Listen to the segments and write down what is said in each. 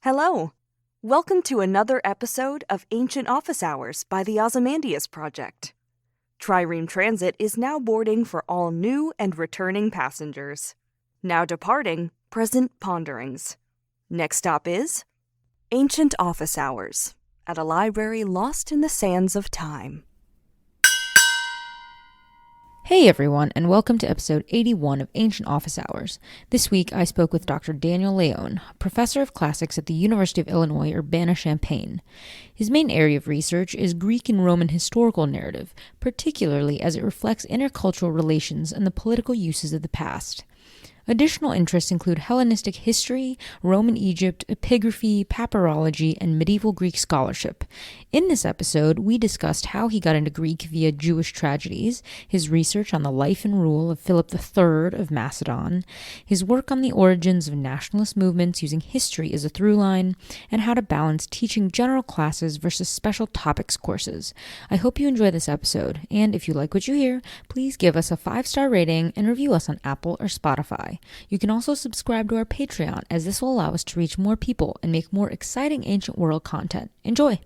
Hello. Welcome to another episode of Ancient Office Hours by the Ozymandias Project. Trireme Transit is now boarding for all new and returning passengers. Now departing, present ponderings. Next stop is Ancient Office Hours at a library lost in the sands of time. Hey everyone, and welcome to episode 81 of Ancient Office Hours. This week I spoke with Dr. Daniel Leone, professor of classics at the University of Illinois Urbana-Champaign. His main area of research is Greek and Roman historical narrative, particularly as it reflects intercultural relations and the political uses of the past. Additional interests include Hellenistic history, Roman Egypt, epigraphy, papyrology, and medieval Greek scholarship. In this episode, we discussed how he got into Greek via Jewish tragedies, his research on the life and rule of Philip III of Macedon, his work on the origins of nationalist movements using history as a through line, and how to balance teaching general classes versus special topics courses. I hope you enjoy this episode, and if you like what you hear, please give us a 5-star rating and review us on Apple or Spotify. You can also subscribe to our Patreon, as this will allow us to reach more people and make more exciting ancient world content. Enjoy!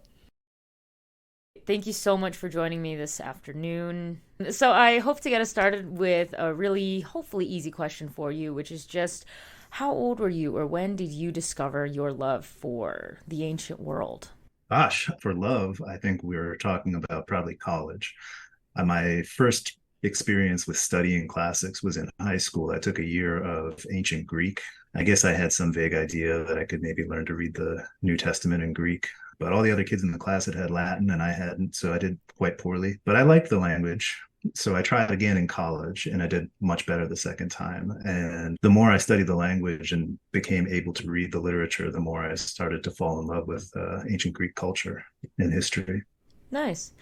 Thank you so much for joining me this afternoon. So I hope to get us started with a really, hopefully easy question for you, which is just, how old were you, or when did you discover your love for the ancient world? Gosh, for love, I think we were talking about probably college. My first experience with studying classics was in high school. I took a year of ancient Greek. I guess I had some vague idea that I could maybe learn to read the New Testament in Greek, but all the other kids in the class had Latin and I hadn't, so I did quite poorly. But I liked the language. So I tried again in college and I did much better the second time. And the more I studied the language and became able to read the literature, the more I started to fall in love with ancient Greek culture and history. Nice.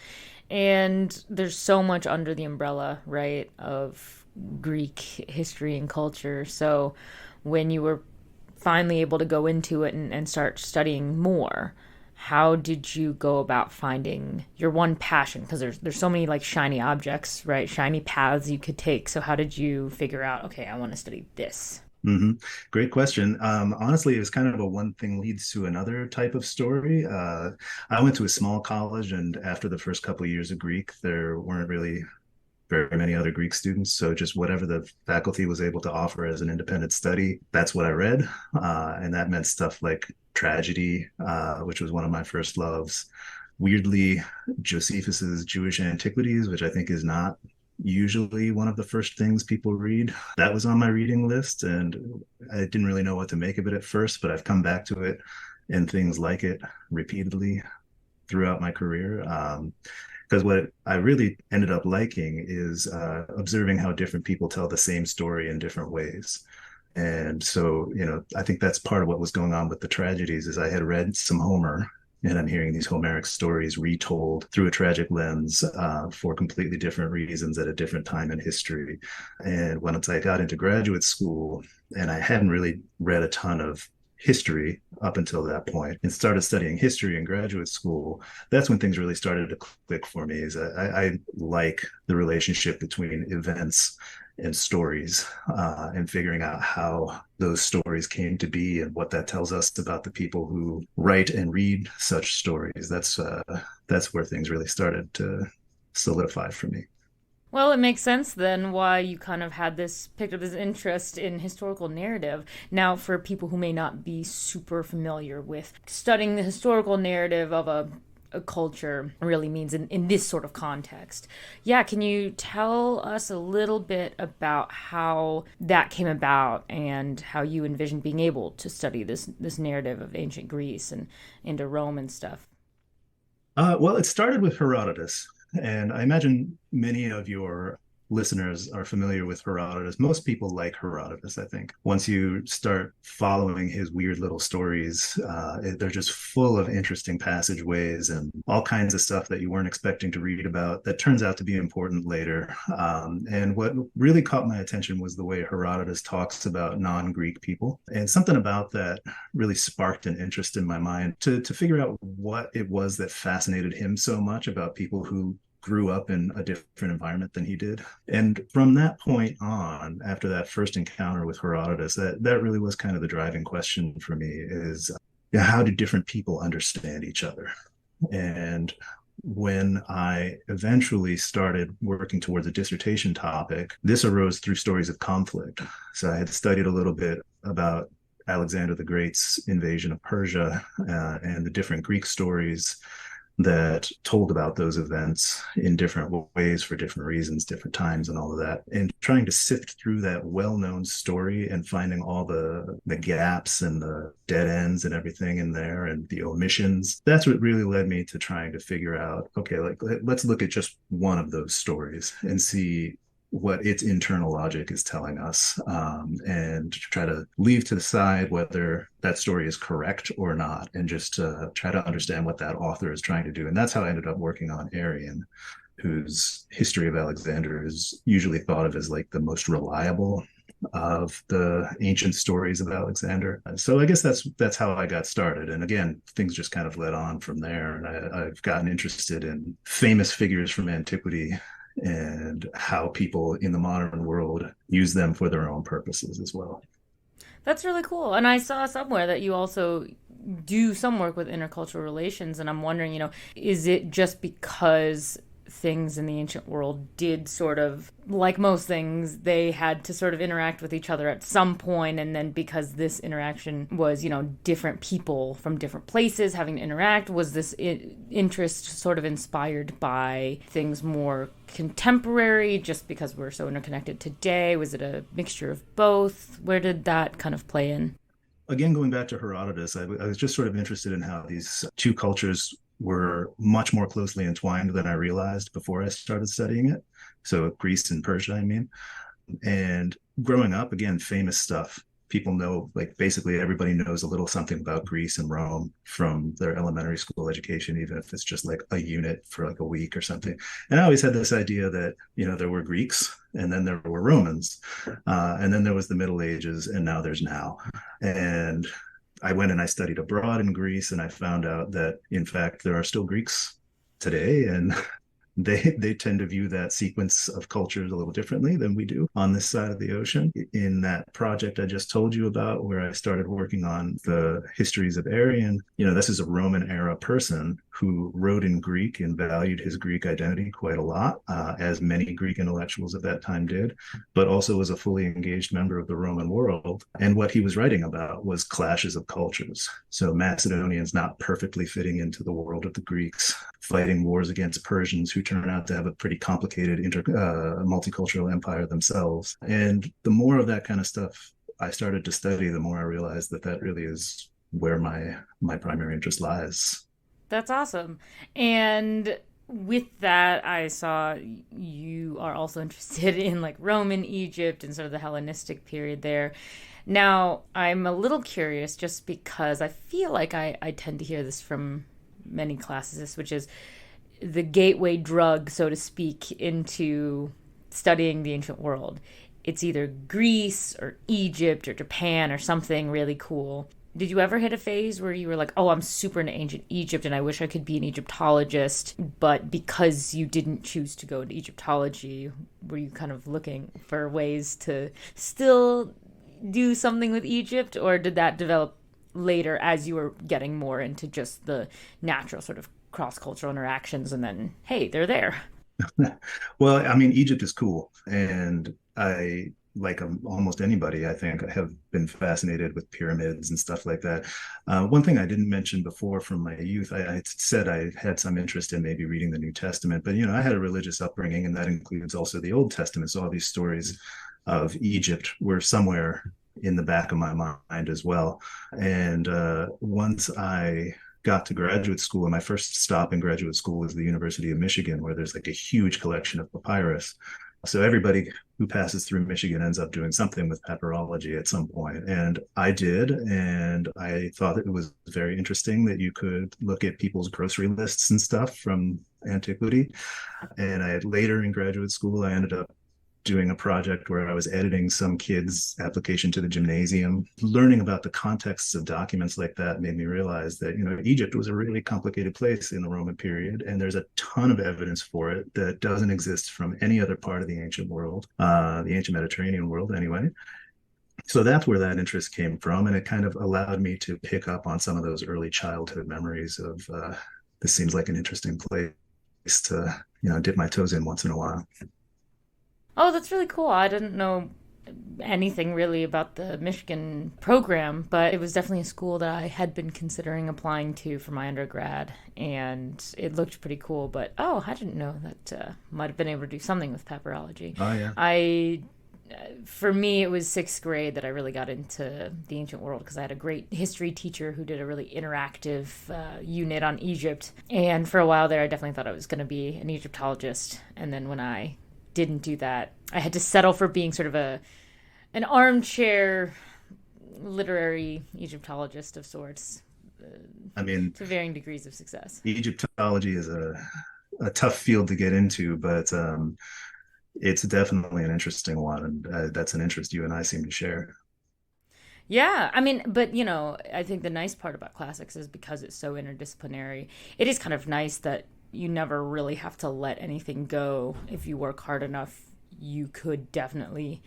And there's so much under the umbrella, right, of Greek history and culture. So when you were finally able to go into it and start studying more, how did you go about finding your one passion? Because there's so many like shiny objects, right? Shiny paths you could take. So how did you figure out, okay, I want to study this? Mm-hmm. Great question. Honestly, it was kind of a one thing leads to another type of story. I went to a small college, and after the first couple of years of Greek, there weren't really very many other Greek students. So just whatever the faculty was able to offer as an independent study, that's what I read. And that meant stuff like tragedy, which was one of my first loves. Weirdly, Josephus's Jewish Antiquities, which I think is not usually one of the first things people read. That was on my reading list, and I didn't really know what to make of it at first, but I've come back to it and things like it repeatedly throughout my career. Because what I really ended up liking is observing how different people tell the same story in different ways. And so, I think that's part of what was going on with the tragedies is I had read some Homer and I'm hearing these Homeric stories retold through a tragic lens for completely different reasons at a different time in history. And once I got into graduate school, and I hadn't really read a ton of history up until that point and started studying history in graduate school, that's when things really started to click for me. Is I like the relationship between events and stories and figuring out how those stories came to be and what that tells us about the people who write and read such stories. That's where things really started to solidify for me. Well, it makes sense then why you kind of had this, picked up this interest in historical narrative. Now, for people who may not be super familiar with studying the historical narrative of a culture really means in this sort of context. Yeah, can you tell us a little bit about how that came about and how you envisioned being able to study this narrative of ancient Greece and into Rome and stuff? Well, it started with Herodotus. And I imagine many of your listeners are familiar with Herodotus. Most people like Herodotus, I think. Once you start following his weird little stories, they're just full of interesting passageways and all kinds of stuff that you weren't expecting to read about that turns out to be important later. And what really caught my attention was the way Herodotus talks about non-Greek people. And something about that really sparked an interest in my mind to figure out what it was that fascinated him so much about people who grew up in a different environment than he did. And from that point on, after that first encounter with Herodotus, that really was kind of the driving question for me is how do different people understand each other? And when I eventually started working towards a dissertation topic, this arose through stories of conflict. So I had studied a little bit about Alexander the Great's invasion of Persia and the different Greek stories that told about those events in different ways for different reasons, different times, and all of that. And trying to sift through that well-known story and finding all the gaps and the dead ends and everything in there and the omissions. That's what really led me to trying to figure out, okay, like let's look at just one of those stories and see what its internal logic is telling us, and try to leave to the side whether that story is correct or not, and just try to understand what that author is trying to do. And that's how I ended up working on Arrian, whose history of Alexander is usually thought of as like the most reliable of the ancient stories of Alexander. So I guess that's how I got started. And again, things just kind of led on from there. And I've gotten interested in famous figures from antiquity and how people in the modern world use them for their own purposes as well. That's really cool. And I saw somewhere that you also do some work with intercultural relations. And I'm wondering, is it just because things in the ancient world did sort of, like most things, they had to sort of interact with each other at some point, and then because this interaction was, different people from different places having to interact, was this interest sort of inspired by things more contemporary just because we're so interconnected today? Was it a mixture of both? Where did that kind of play in? Again, going back to Herodotus, I was just sort of interested in how these two cultures were much more closely entwined than I realized before I started studying it. So Greece and Persia, I mean. And growing up, again, famous stuff. People know, like basically everybody knows a little something about Greece and Rome from their elementary school education, even if it's just like a unit for like a week or something. And I always had this idea that, there were Greeks and then there were Romans, and then there was the Middle Ages, and now there's now. And I went and I studied abroad in Greece, and I found out that, in fact, there are still Greeks today, and they tend to view that sequence of cultures a little differently than we do on this side of the ocean. In that project I just told you about, where I started working on the histories of Arrian, this is a Roman era person who wrote in Greek and valued his Greek identity quite a lot, as many Greek intellectuals at that time did, but also was a fully engaged member of the Roman world. And what he was writing about was clashes of cultures. So Macedonians not perfectly fitting into the world of the Greeks, fighting wars against Persians who turn out to have a pretty complicated multicultural empire themselves. And the more of that kind of stuff I started to study, the more I realized that really is where my primary interest lies. That's awesome. And with that, I saw you are also interested in like Roman Egypt and sort of the Hellenistic period there. Now, I'm a little curious just because I feel like I tend to hear this from many classicists, which is the gateway drug, so to speak, into studying the ancient world. It's either Greece or Egypt or Japan or something really cool. Did you ever hit a phase where you were like, oh, I'm super into ancient Egypt and I wish I could be an Egyptologist, but because you didn't choose to go into Egyptology, were you kind of looking for ways to still do something with Egypt, or did that develop later as you were getting more into just the natural sort of cross-cultural interactions and then, hey, they're there? Well, I mean, Egypt is cool. And I, like almost anybody, I think, I have been fascinated with pyramids and stuff like that. One thing I didn't mention before from my youth, I said I had some interest in maybe reading the New Testament, but, I had a religious upbringing, and that includes also the Old Testament. So all these stories of Egypt were somewhere in the back of my mind as well. And once I got to graduate school, and my first stop in graduate school was the University of Michigan, where there's like a huge collection of papyrus. So everybody who passes through Michigan ends up doing something with papyrology at some point. And I did. And I thought it was very interesting that you could look at people's grocery lists and stuff from antiquity. And later in graduate school, I ended up doing a project where I was editing some kid's application to the gymnasium. Learning about the contexts of documents like that made me realize that, Egypt was a really complicated place in the Roman period, and there's a ton of evidence for it that doesn't exist from any other part of the ancient world, the ancient Mediterranean world anyway. So that's where that interest came from, and it kind of allowed me to pick up on some of those early childhood memories of this seems like an interesting place to dip my toes in once in a while. Oh, that's really cool. I didn't know anything really about the Michigan program, but it was definitely a school that I had been considering applying to for my undergrad, and it looked pretty cool. But oh, I didn't know that might have been able to do something with pepperology. Oh yeah. I For me, it was sixth grade that I really got into the ancient world because I had a great history teacher who did a really interactive unit on Egypt. And for a while there, I definitely thought I was going to be an Egyptologist. And then when I didn't do that, I had to settle for being sort of an armchair literary Egyptologist of sorts, I mean, to varying degrees of success. Egyptology is a tough field to get into, but it's definitely an interesting one, and that's an interest you and I seem to share. Yeah, I mean, but I think the nice part about classics is because it's so interdisciplinary, it is kind of nice that you never really have to let anything go. If you work hard enough, you could definitely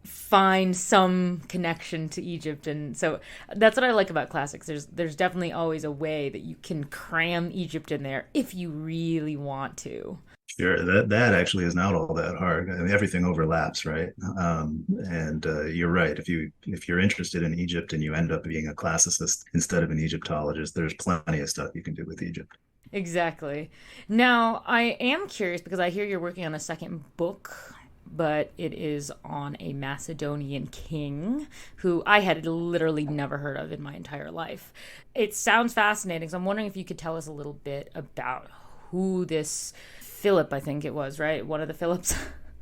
find some connection to Egypt. And so that's what I like about classics. There's definitely always a way that you can cram Egypt in there if you really want to. Sure, that actually is not all that hard. I mean, everything overlaps, right? And you're right. If you're interested in Egypt and you end up being a classicist instead of an Egyptologist, there's plenty of stuff you can do with Egypt. Exactly. Now, I am curious because I hear you're working on a second book, but it is on a Macedonian king who I had literally never heard of in my entire life. It sounds fascinating, so I'm wondering if you could tell us a little bit about who this Philip, I think it was, right? One of the Philips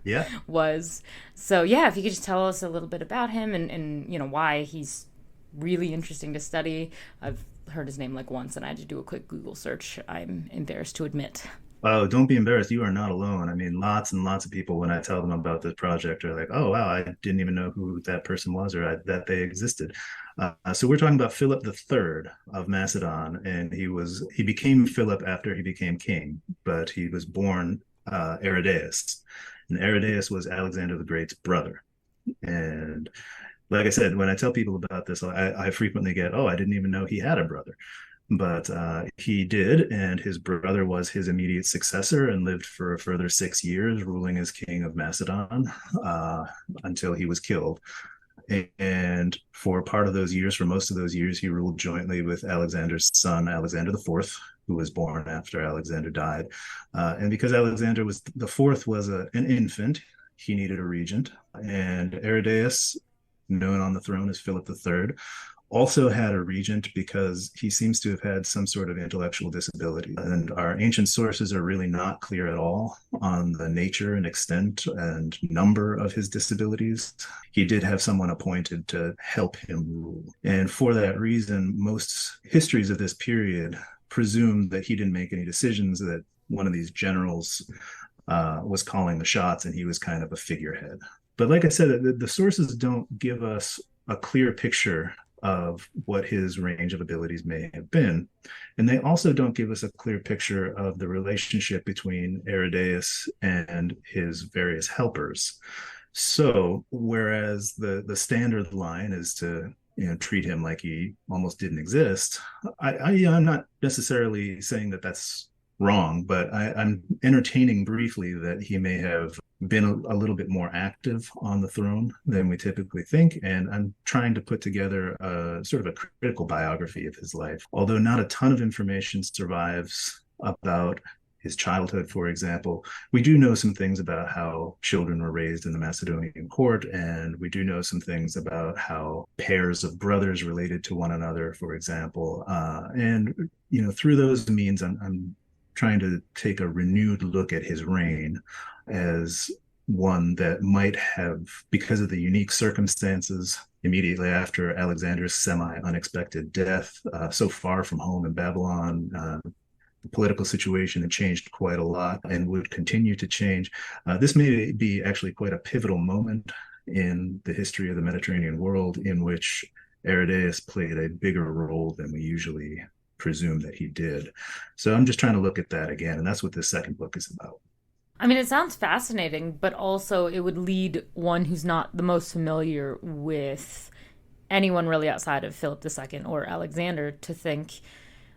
Yeah. was. So, yeah, if you could just tell us a little bit about him and why he's really interesting to study. I've heard his name like once and I had to do a quick Google search. I'm embarrassed to admit. Oh, don't be embarrassed. You are not alone. I mean, lots and lots of people, when I tell them about this project, are like, "Oh, wow, I didn't even know who that person was or that they existed." So we're talking about Philip the Third of Macedon, and he became Philip after he became king, but he was born Aridaeus, and Aridaeus was Alexander the Great's brother. And like I said, when I tell people about this, I frequently get, "Oh, I didn't even know he had a brother." But he did, and his brother was his immediate successor and lived for a further 6 years, ruling as king of Macedon uh, until he was killed. And for part of those years, for most of those years, he ruled jointly with Alexander's son, Alexander the Fourth, who was born after Alexander died. And because Alexander was the fourth was an infant, he needed a regent. And Aridaeus, known on the throne as Philip the Third, also had a regent because he seems to have had some sort of intellectual disability. And our ancient sources are really not clear at all on the nature and extent and number of his disabilities. He did have someone appointed to help him rule. And for that reason, most histories of this period presume that he didn't make any decisions, that one of these generals was calling the shots and he was kind of a figurehead. But like I said, the sources don't give us a clear picture of what his range of abilities may have been. And they also don't give us a clear picture of the relationship between Aridaeus and his various helpers. So, whereas the standard line is to treat him like he almost didn't exist, I'm not necessarily saying that that's wrong, but I'm entertaining briefly that he may have been a little bit more active on the throne than we typically think. And I'm trying to put together a sort of a critical biography of his life. Although not a ton of information survives about his childhood, for example, we do know some things about how children were raised in the Macedonian court, and we do know some things about how pairs of brothers related to one another, for example. And through those means, I'm trying to take a renewed look at his reign as one that might have, because of the unique circumstances immediately after Alexander's semi-unexpected death, so far from home in Babylon, the political situation had changed quite a lot and would continue to change. This may be actually quite a pivotal moment in the history of the Mediterranean world, in which Aridaeus played a bigger role than we usually presume that he did. So I'm just trying to look at that again, and that's what this second book is about. I mean, it sounds fascinating, but also it would lead one who's not the most familiar with anyone really outside of Philip II or Alexander to think,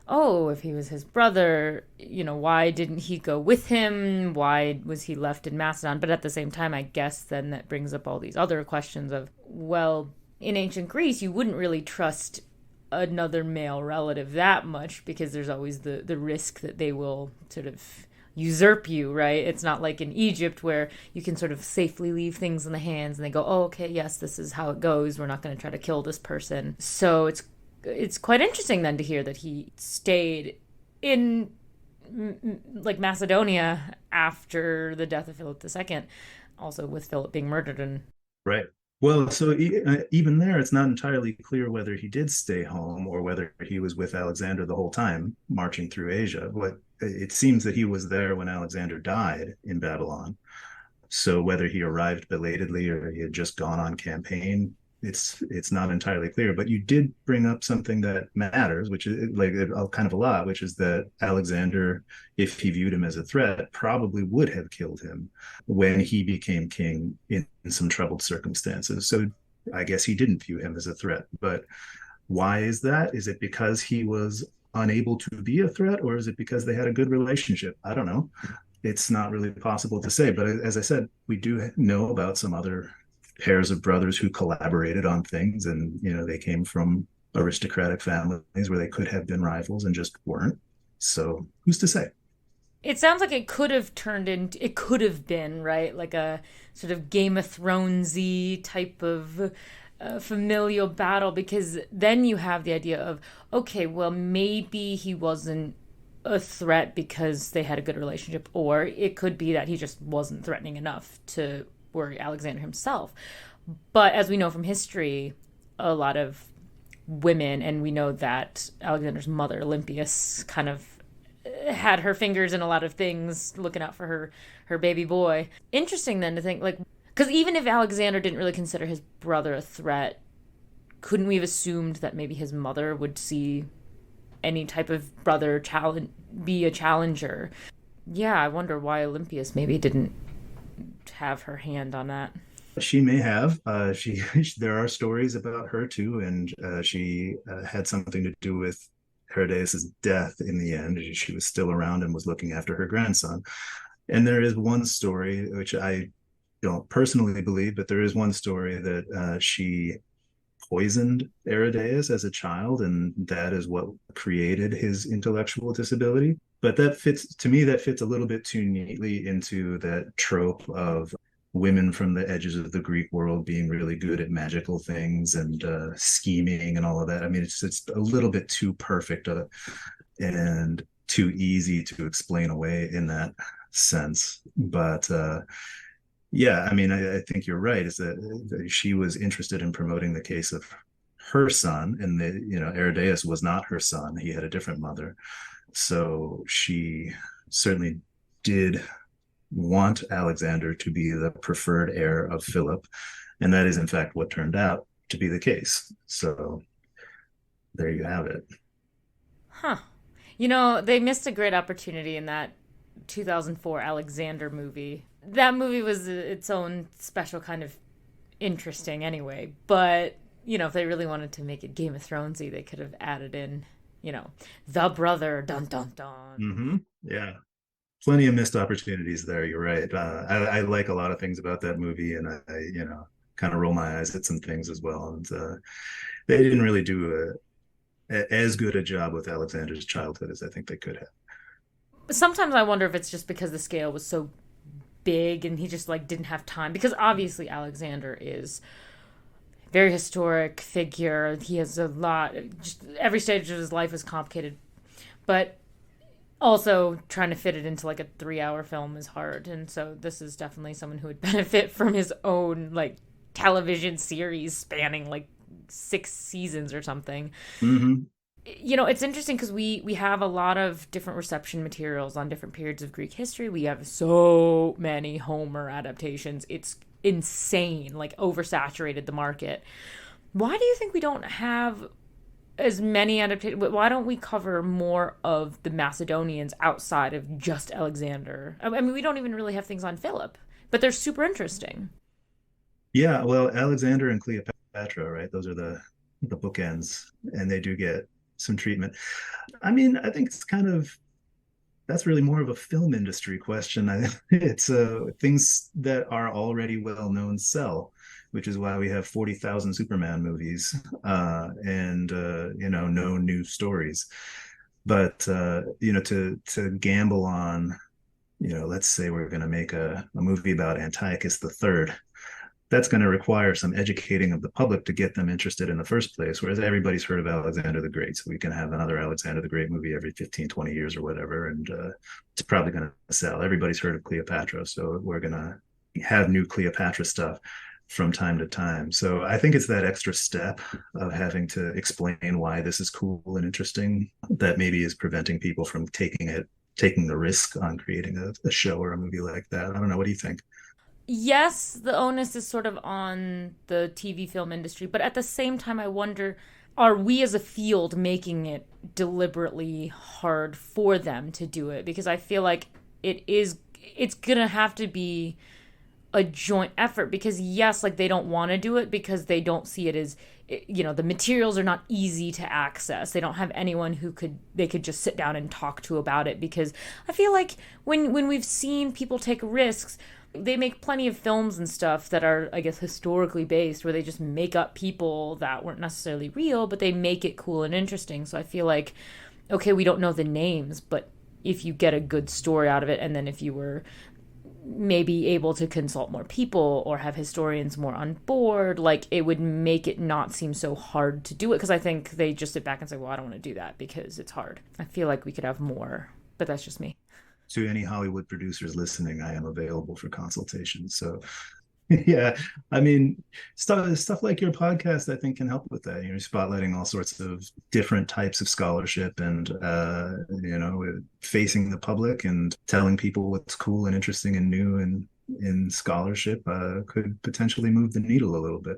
oh, if he was his brother, why didn't he go with him? Why was he left in Macedon? But at the same time, I guess then that brings up all these other questions of, well, in ancient Greece, you wouldn't really trust another male relative that much because there's always the risk that they will sort of usurp you, right? It's not like in Egypt where you can sort of safely leave things in the hands and they go, oh, okay, yes, this is how it goes. We're not going to try to kill this person. So it's quite interesting then to hear that he stayed in like Macedonia after the death of Philip II, also with Philip being murdered. And Right. Well, so even there, it's not entirely clear whether he did stay home or whether he was with Alexander the whole time, marching through Asia. What it seems that he was there when Alexander died in Babylon. So whether he arrived belatedly or he had just gone on campaign, it's not entirely clear. But you did bring up something that matters, which is like kind of a lot, which is that Alexander, if he viewed him as a threat, probably would have killed him when he became king in some troubled circumstances. So I guess he didn't view him as a threat. But why is that? Is it because he was unable to be a threat, or is it because they had a good relationship? I don't know. It's not really possible to say. But as I said, we do know about some other pairs of brothers who collaborated on things, and they came from aristocratic families where they could have been rivals and just weren't. So who's to say? it sounds like it could have turned into, it could have been, right? Like a sort of Game of Thronesy type of familial battle, because then you have the idea of, okay, well, maybe he wasn't a threat because they had a good relationship, or it could be that he just wasn't threatening enough to worry Alexander himself. But as we know from history, a lot of women, and we know that Alexander's mother, Olympias, kind of had her fingers in a lot of things, looking out for her baby boy. Interesting then to think, like, because even if Alexander didn't really consider his brother a threat, couldn't we have assumed that maybe his mother would see any type of brother be a challenger? Yeah, I wonder why Olympias maybe didn't have her hand on that. She may have. There are stories about her too, and she had something to do with Herodias' death in the end. She was still around and was looking after her grandson. And there is one story, which I don't personally believe, but there is one story that she poisoned Herodias as a child, and that is what created his intellectual disability. But that fits a little bit too neatly into that trope of women from the edges of the Greek world being really good at magical things and scheming and all of that. I mean, it's a little bit too perfect and too easy to explain away in that sense. But yeah, I mean, I think you're right. Is that she was interested in promoting the case of her son, and Herodias was not her son. He had a different mother. So she certainly did want Alexander to be the preferred heir of Philip. And that is, in fact, what turned out to be the case. So there you have it. Huh. They missed a great opportunity in that 2004 Alexander movie. That movie was its own special kind of interesting anyway. But, if they really wanted to make it Game of Thronesy, they could have added in, the brother, dun dun dun. Mm-hmm. Yeah. Plenty of missed opportunities there. You're right. I like a lot of things about that movie, and I kind of roll my eyes at some things as well. And they didn't really do as good a job with Alexander's childhood as I think they could have. Sometimes I wonder if it's just because the scale was so big and he just didn't have time, because obviously Alexander is a very historic figure. He has a lot, just every stage of his life is complicated, but also trying to fit it into a 3-hour film is hard. And so this is definitely someone who would benefit from his own television series spanning 6 seasons or something. Mm-hmm. It's interesting because we have a lot of different reception materials on different periods of Greek history. We have so many Homer adaptations. It's insane, oversaturated the market. Why do you think we don't have as many adaptations. Why don't we cover more of the Macedonians outside of just Alexander? I mean, we don't even really have things on Philip, but they're super interesting. Yeah, well, Alexander and Cleopatra, right? Those are the bookends, and they do get some treatment. I mean, I think it's kind of that's really more of a film industry question. It's things that are already well known sell, which is why we have 40,000 Superman movies and no new stories. But to gamble on, let's say we're going to make a movie about Antiochus III, that's going to require some educating of the public to get them interested in the first place. Whereas everybody's heard of Alexander the Great. So we can have another Alexander the Great movie every 15, 20 years or whatever. And it's probably going to sell. Everybody's heard of Cleopatra. So we're going to have new Cleopatra stuff from time to time. So I think it's that extra step of having to explain why this is cool and interesting that maybe is preventing people from taking the risk on creating a show or a movie like that. I don't know. What do you think? Yes, the onus is sort of on the TV film industry, but at the same time, I wonder, are we as a field making it deliberately hard for them to do it? Because I feel like it's gonna have to be a joint effort because yes, like they don't want to do it because they don't see it as the materials are not easy to access. They don't have anyone they could just sit down and talk to about it because I feel like when we've seen people take risks, they make plenty of films and stuff that are, I guess, historically based where they just make up people that weren't necessarily real, but they make it cool and interesting. So I feel like, okay, we don't know the names, but if you get a good story out of it, and then if you were maybe able to consult more people or have historians more on board, like it would make it not seem so hard to do it. Because I think they just sit back and say, well, I don't want to do that because it's hard. I feel like we could have more, but that's just me. To any Hollywood producers listening, I am available for consultation. So yeah, I mean, stuff like your podcast, I think, can help with that. Spotlighting all sorts of different types of scholarship, and facing the public and telling people what's cool and interesting and new and in scholarship could potentially move the needle a little bit.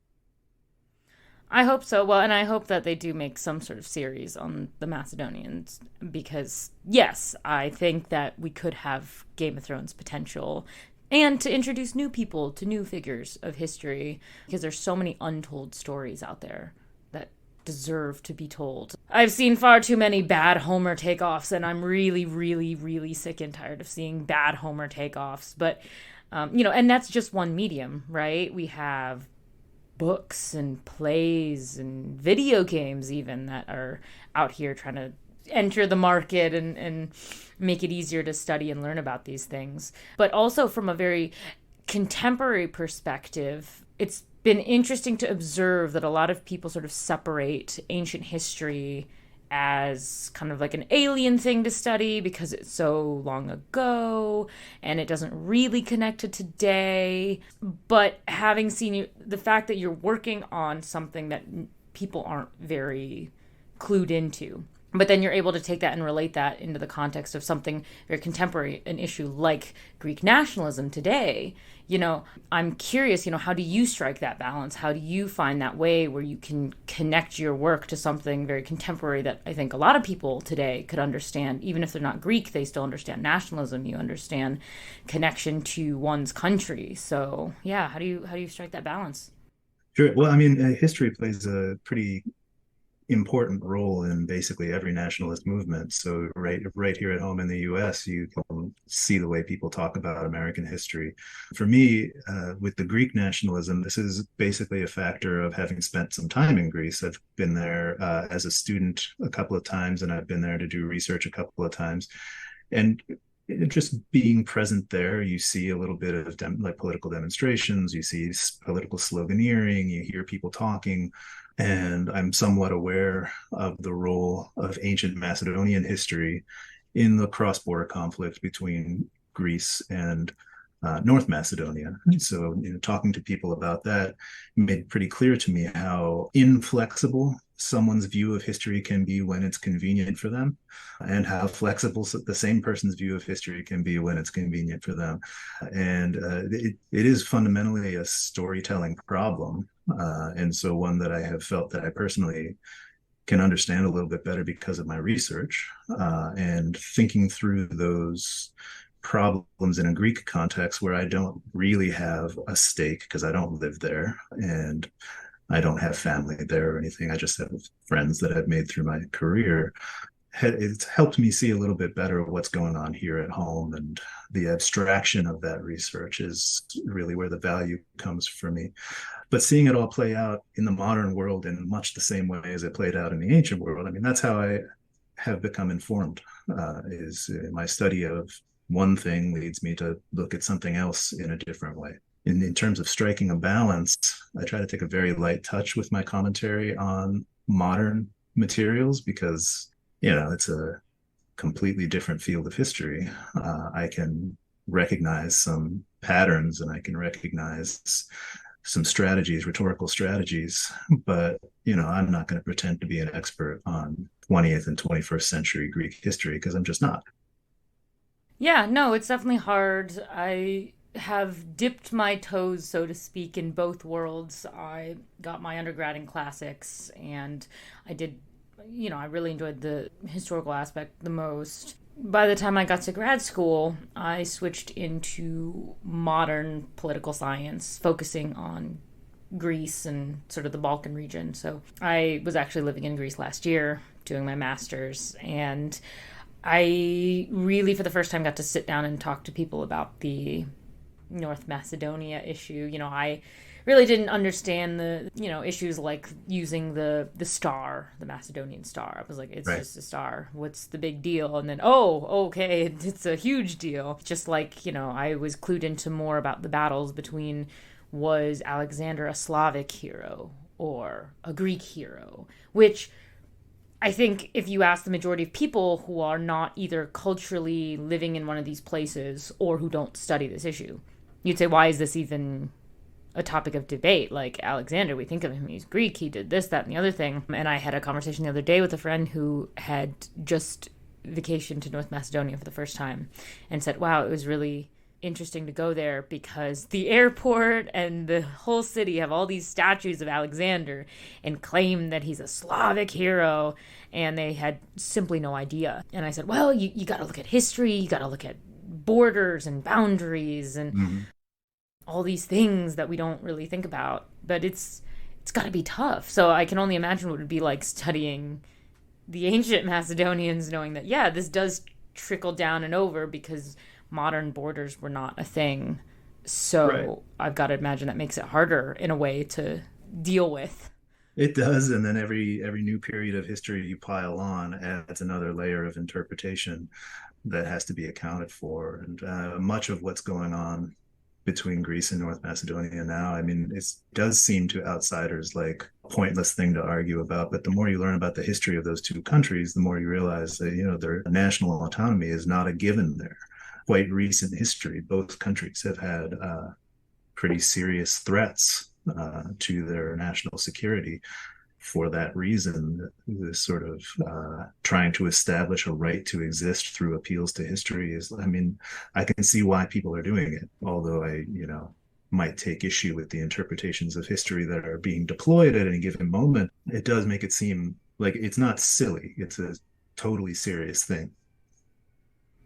I hope so. Well, and I hope that they do make some sort of series on the Macedonians because, yes, I think that we could have Game of Thrones potential and to introduce new people to new figures of history because there's so many untold stories out there that deserve to be told. I've seen far too many bad Homer takeoffs, and I'm really, really, really sick and tired of seeing bad Homer takeoffs. But, and that's just one medium, right? We have books and plays and video games even that are out here trying to enter the market and make it easier to study and learn about these things. But also from a very contemporary perspective, it's been interesting to observe that a lot of people sort of separate ancient history as kind of like an alien thing to study because it's so long ago and it doesn't really connect to today. But having seen the fact that you're working on something that people aren't very clued into, but then you're able to take that and relate that into the context of something very contemporary, an issue like Greek nationalism today. I'm curious, how do you strike that balance? How do you find that way where you can connect your work to something very contemporary that I think a lot of people today could understand? Even if they're not Greek, they still understand nationalism. You understand connection to one's country. So yeah, how do you strike that balance? Sure. Well, I mean, history plays a pretty important role in basically every nationalist movement. So right here at home in the US, you can see the way people talk about American history. For me, with the Greek nationalism, this is basically a factor of having spent some time in Greece. I've been there as a student a couple of times, and I've been there to do research a couple of times. And just being present there, you see a little bit of like political demonstrations, you see political sloganeering, you hear people talking. And I'm somewhat aware of the role of ancient Macedonian history in the cross-border conflict between Greece and North Macedonia. So, talking to people about that made pretty clear to me how inflexible someone's view of history can be when it's convenient for them, and how flexible the same person's view of history can be when it's convenient for them. And it is fundamentally a storytelling problem. And so one that I have felt that I personally can understand a little bit better because of my research, and thinking through those problems in a Greek context where I don't really have a stake because I don't live there and I don't have family there or anything. I just have friends that I've made through my career. It's helped me see a little bit better what's going on here at home, and the abstraction of that research is really where the value comes for me. But seeing it all play out in the modern world in much the same way as it played out in the ancient world, I mean, that's how I have become informed. Is my study of one thing leads me to look at something else in a different way. In terms of striking a balance, I try to take a very light touch with my commentary on modern materials because, it's a completely different field of history. I can recognize some patterns and I can recognize some strategies, rhetorical strategies, but, I'm not going to pretend to be an expert on 20th and 21st century Greek history because I'm just not. Yeah, no, it's definitely hard. I have dipped my toes, so to speak, in both worlds. I got my undergrad in classics, and I did, I really enjoyed the historical aspect the most. By the time I got to grad school, I switched into modern political science, focusing on Greece and sort of the Balkan region. So I was actually living in Greece last year, doing my master's, and I really, for the first time, got to sit down and talk to people about the North Macedonia issue. I really didn't understand the, issues like using the star, the Macedonian star. I was like, it's Right. just a star. What's the big deal? And then, oh, okay, it's a huge deal. Just like, I was clued into more about the battles between, was Alexander a Slavic hero or a Greek hero? Which I think if you ask the majority of people who are not either culturally living in one of these places or who don't study this issue, you'd say, why is this even a topic of debate? Like Alexander, we think of him, he's Greek, he did this, that, and the other thing. And I had a conversation the other day with a friend who had just vacationed to North Macedonia for the first time and said, wow, it was really interesting to go there because the airport and the whole city have all these statues of Alexander and claim that he's a Slavic hero, and they had simply no idea. And I said, well, you got to look at history, you got to look at borders and boundaries and all these things that we don't really think about, but it's got to be tough. So I can only imagine what it would be like studying the ancient Macedonians, knowing that, yeah, this does trickle down and over because modern borders were not a thing. So right. I've got to imagine that makes it harder in a way to deal with. It does, and then every new period of history you pile on adds another layer of interpretation that has to be accounted for. And much of what's going on between Greece and North Macedonia now, I mean, it does seem to outsiders like a pointless thing to argue about. But the more you learn about the history of those two countries, the more you realize that, their national autonomy is not a given there. Quite recent history, both countries have had pretty serious threats to their national security. For that reason, this sort of trying to establish a right to exist through appeals to history is, I mean, I can see why people are doing it, although I, might take issue with the interpretations of history that are being deployed at any given moment. It does make it seem like it's not silly. It's a totally serious thing.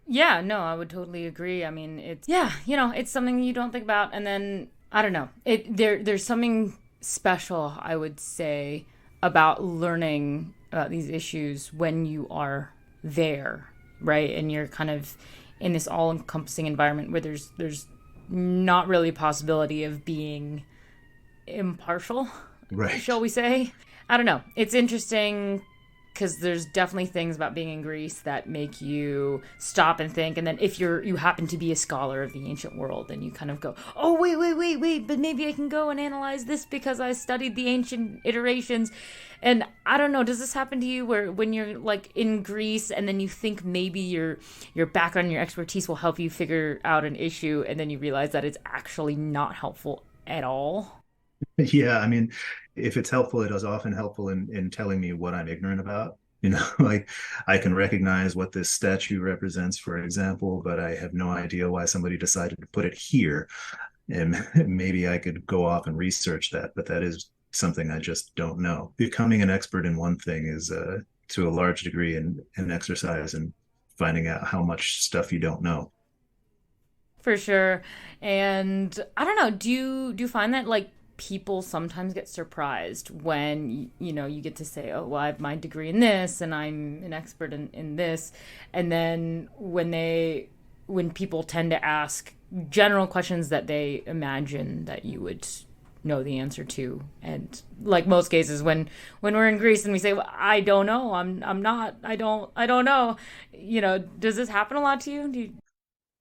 Yeah, no, I would totally agree. I mean, it's something you don't think about. And then, I don't know, there's something special, I would say, about learning about these issues when you are there, right? And you're kind of in this all-encompassing environment where there's not really a possibility of being impartial, right? Shall we say? I don't know. It's interesting because there's definitely things about being in Greece that make you stop and think. And then if you happen to be a scholar of the ancient world, then you kind of go, oh, wait, but maybe I can go and analyze this because I studied the ancient iterations. And I don't know, does this happen to you where when you're like in Greece and then you think maybe your background and your expertise will help you figure out an issue, and then you realize that it's actually not helpful at all? Yeah, I mean, if it's helpful, it is often helpful in telling me what I'm ignorant about. Like I can recognize what this statue represents, for example, but I have no idea why somebody decided to put it here. And maybe I could go off and research that, but that is something I just don't know. Becoming an expert in one thing is to a large degree an exercise in finding out how much stuff you don't know. For sure. And I don't know, do you find that like people sometimes get surprised when you know you get to say, "Oh, well, I have my degree in this and I'm an expert in this." And then when people tend to ask general questions that they imagine that you would know the answer to, and like most cases when we're in Greece and we say, well, I don't know, I'm not, I don't know, you know, does this happen a lot to you?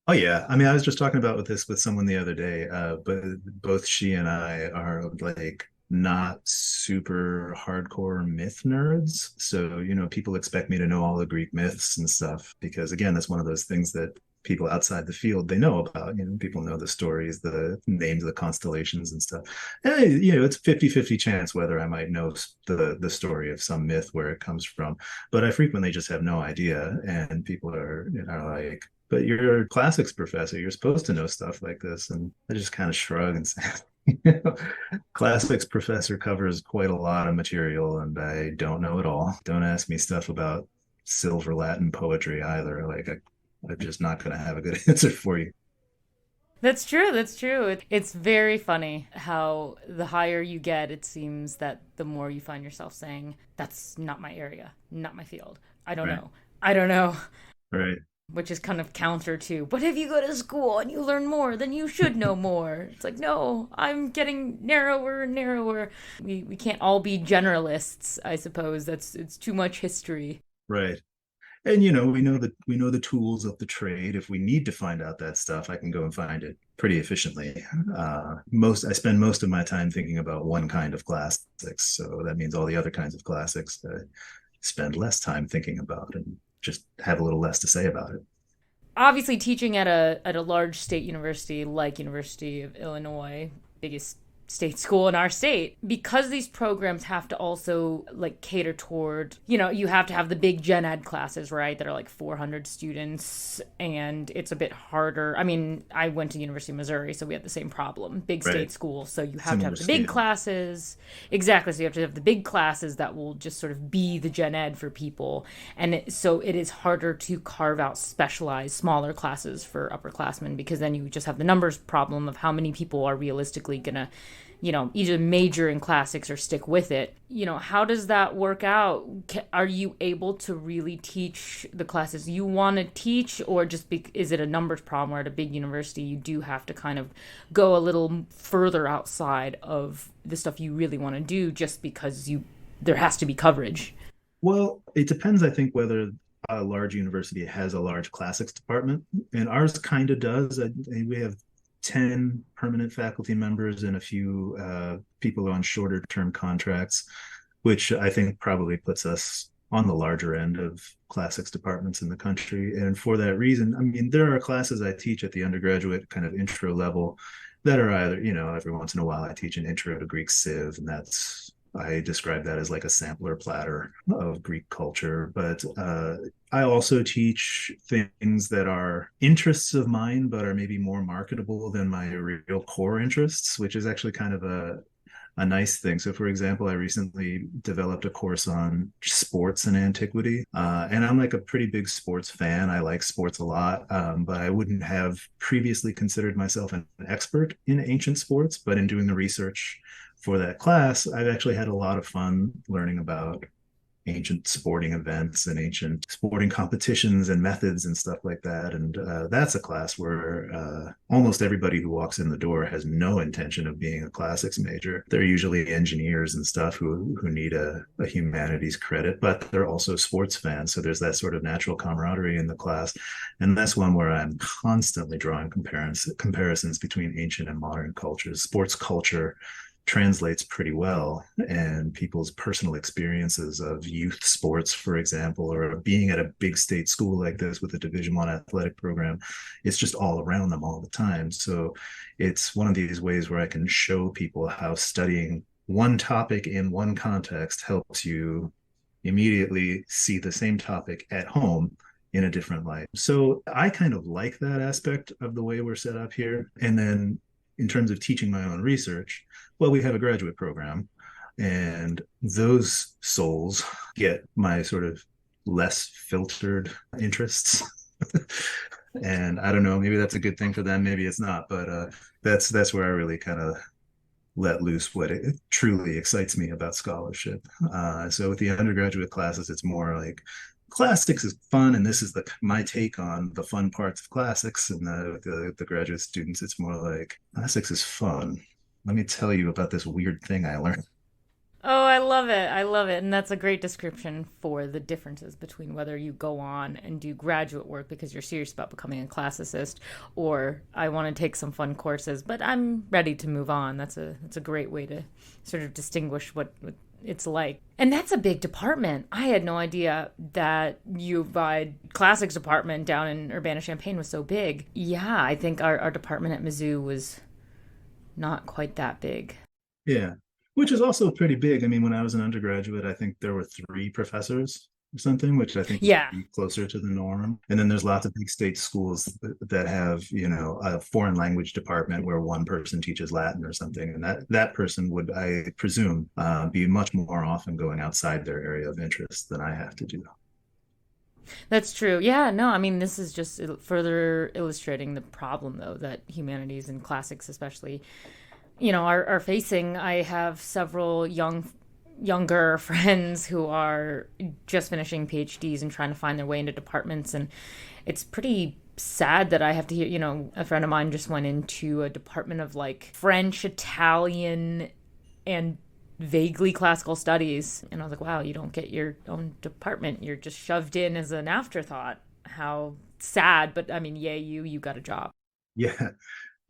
Oh yeah, I mean, I was just talking about this with someone the other day, but both she and I are like not super hardcore myth nerds. So, people expect me to know all the Greek myths and stuff because again, that's one of those things that people outside the field they know about. People know the stories, the names of the constellations and stuff. And, it's 50-50 chance whether I might know the story of some myth where it comes from, but I frequently just have no idea. And people are like, but you're a classics professor. You're supposed to know stuff like this. And I just kind of shrug and say, classics professor covers quite a lot of material and I don't know it all. Don't ask me stuff about silver Latin poetry either. Like I'm just not going to have a good answer for you. That's true. That's true. It's very funny how the higher you get, it seems that the more you find yourself saying, "That's not my area, not my field. I don't Right. know. I don't know." Right. Which is kind of counter to, "But if you go to school and you learn more, then you should know more." It's like, no, I'm getting narrower and narrower. We can't all be generalists, I suppose. It's too much history. Right. And we know the tools of the trade. If we need to find out that stuff, I can go and find it pretty efficiently. Most I spend most of my time thinking about one kind of classics, so that means all the other kinds of classics I spend less time thinking about and just have a little less to say about it. Obviously, teaching at a large state university like University of Illinois, biggest state school in our state, because these programs have to also like cater toward, you have to have the big gen ed classes, right, that are like 400 students, and it's a bit harder. I mean, I went to University of Missouri, so we had the same problem, big Right. state school, so you have to Similar have the big scale. classes. Exactly, so you have to have the big classes that will just sort of be the gen ed for people, and so it is harder to carve out specialized smaller classes for upperclassmen, because then you just have the numbers problem of how many people are realistically gonna, either major in classics or stick with it. How does that work out? Are you able to really teach the classes you want to teach, or is it a numbers problem where at a big university you do have to kind of go a little further outside of the stuff you really want to do just because there has to be coverage? Well, it depends, I think, whether a large university has a large classics department, and ours kind of does. We have 10 permanent faculty members and a few people on shorter term contracts, which I think probably puts us on the larger end of classics departments in the country. And for that reason, I mean, there are classes I teach at the undergraduate kind of intro level that are either, every once in a while I teach an intro to Greek Civ, and I describe that as like a sampler platter of Greek culture. But I also teach things that are interests of mine, but are maybe more marketable than my real core interests, which is actually kind of a nice thing. So, for example, I recently developed a course on sports and antiquity, and I'm like a pretty big sports fan. I like sports a lot, but I wouldn't have previously considered myself an expert in ancient sports. But in doing the research for that class, I've actually had a lot of fun learning about ancient sporting events and ancient sporting competitions and methods and stuff like that. And that's a class where almost everybody who walks in the door has no intention of being a classics major. They're usually engineers and stuff who need a humanities credit, but they're also sports fans. So there's that sort of natural camaraderie in the class. And that's one where I'm constantly drawing comparisons between ancient and modern cultures. Sports culture translates pretty well, and people's personal experiences of youth sports, for example, or being at a big state school like this with a Division I athletic program, it's just all around them all the time. So it's one of these ways where I can show people how studying one topic in one context helps you immediately see the same topic at home in a different light. So I kind of like that aspect of the way we're set up here. And then in terms of teaching my own research, well, we have a graduate program. And those souls get my sort of less filtered interests. And I don't know, maybe that's a good thing for them, maybe it's not, but that's where I really kind of let loose what it truly excites me about scholarship. So with the undergraduate classes, it's more like classics is fun, and this is my take on the fun parts of classics. And the graduate students, it's more like classics is fun. Let me tell you about this weird thing I learned. Oh, I love it. I love it. And that's a great description for the differences between whether you go on and do graduate work because you're serious about becoming a classicist, or I want to take some fun courses, but I'm ready to move on. That's a great way to sort of distinguish what it's like. And that's a big department. I had no idea that U of I classics department down in Urbana-Champaign was so big. Yeah, I think our department at Mizzou was not quite that big. Yeah, which is also pretty big. I mean, when I was an undergraduate, I think there were three professors or something, which I think is Yeah. closer to the norm. And then there's lots of big state schools that have, a foreign language department where one person teaches Latin or something, and that person would, I presume, be much more often going outside their area of interest than I have to do. That's true. Yeah, no, I mean, this is just further illustrating the problem, though, that humanities and classics, especially, are facing. I have several younger friends who are just finishing PhDs and trying to find their way into departments, and it's pretty sad that I have to hear, a friend of mine just went into a department of like French, Italian, and vaguely classical studies. And I was like, wow, you don't get your own department. You're just shoved in as an afterthought. How sad. But I mean, yay, you got a job. Yeah.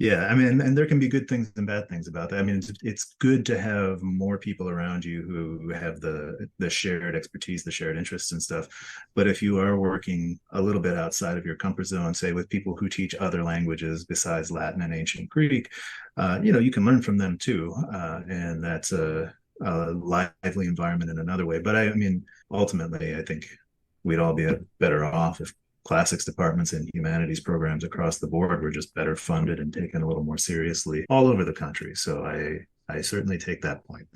Yeah, I mean, and there can be good things and bad things about that. I mean, it's good to have more people around you who have the shared expertise, the shared interests and stuff. But if you are working a little bit outside of your comfort zone, say with people who teach other languages besides Latin and ancient Greek, you can learn from them too, and that's a lively environment in another way. But I mean, ultimately, I think we'd all be better off if classics departments and humanities programs across the board were just better funded and taken a little more seriously all over the country. So I certainly take that point.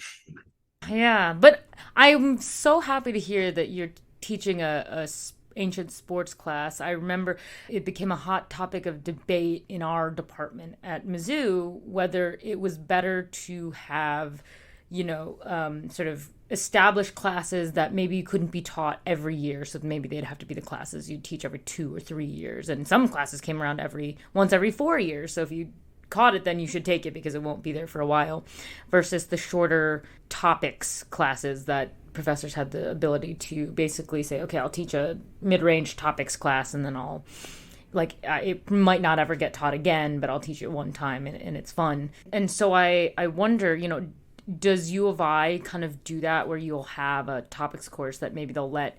Yeah, but I'm so happy to hear that you're teaching a ancient sports class. I remember it became a hot topic of debate in our department at Mizzou whether it was better to have, sort of established classes that maybe you couldn't be taught every year. So maybe they'd have to be the classes you'd teach every 2 or 3 years. And some classes came around once every 4 years. So if you caught it, then you should take it because it won't be there for a while, versus the shorter topics classes that professors had the ability to basically say, okay, I'll teach a mid-range topics class and then it might not ever get taught again, but I'll teach it one time and it's fun. And so I wonder, does U of I kind of do that where you'll have a topics course that maybe they'll let,